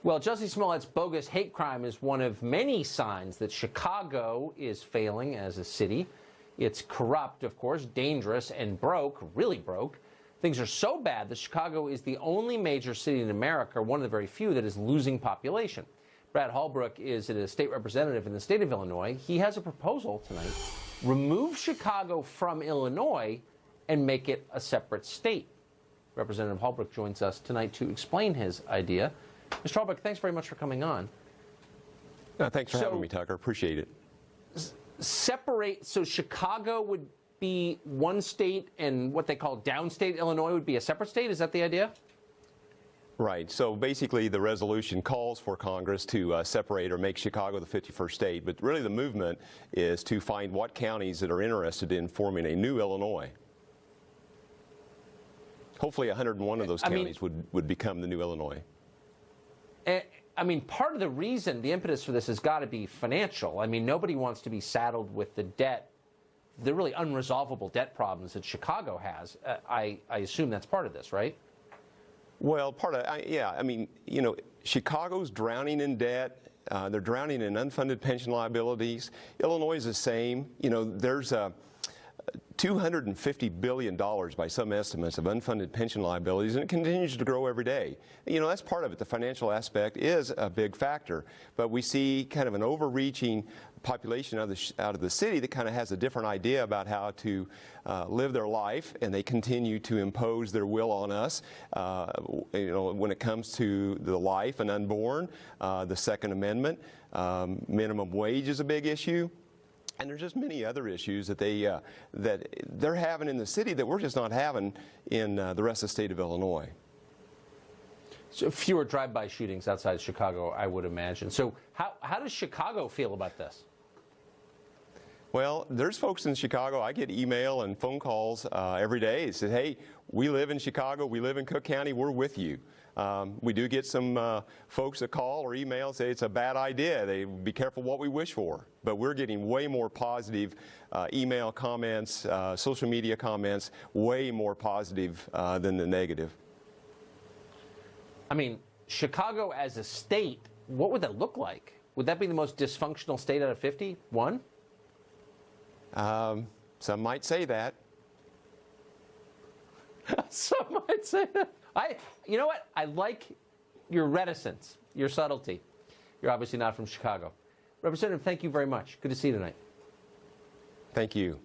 Well, Jussie Smollett's bogus hate crime is one of many signs that Chicago is failing as a city. It's corrupt, of course, dangerous, and broke, really broke. Things are so bad that Chicago is the only major city in America, one of the very few, that is losing population. Brad Hallbrook is a state representative in the state of Illinois. He has a proposal tonight. Remove Chicago from Illinois and make it a separate state. Representative Hallbrook joins us tonight to explain his idea. Mr. Hallbrook, thanks very much for coming on. Thanks for having me, Tucker. Appreciate it. So Chicago would be one state, and what they call downstate Illinois would be a separate state? Is that the idea? Right. So basically the resolution calls for Congress to separate or make Chicago the 51st state, but really the movement is to find what counties that are interested in forming a new Illinois. Hopefully 101 of those counties would become the new Illinois. I mean, part of the reason, the impetus for this has got to be financial. I mean, nobody wants to be saddled with the debt, the really unresolvable debt problems that Chicago has. I assume that's part of this, right? Well, yeah. I mean, you know, Chicago's drowning in debt. They're drowning in unfunded pension liabilities. Illinois is the same. You know, there's $250 billion by some estimates of unfunded pension liabilities, and it continues to grow every day. You know, that's part of it. The financial aspect is a big factor, but we see kind of an overreaching population out of the city that kind of has a different idea about how to live their life, and they continue to impose their will on us. You know, when it comes to the life and unborn, the Second Amendment, minimum wage is a big issue. And there's just many other issues that they're having in the city that we're just not having in the rest of the state of Illinois. So fewer drive-by shootings outside Chicago, I would imagine. So how does Chicago feel about this? Well, there's folks in Chicago. I get email and phone calls every day. They say, hey, we live in Chicago. We live in Cook County. We're with you. We do get some folks that call or email and say it's a bad idea. They be careful what we wish for. But we're getting way more positive email comments, social media comments, way more positive than the negative. I mean, Chicago as a state, what would that look like? Would that be the most dysfunctional state out of 51? Some might say that. Some might say that. You know what? I like your reticence, your subtlety. You're obviously not from Chicago. Representative, thank you very much. Good to see you tonight. Thank you.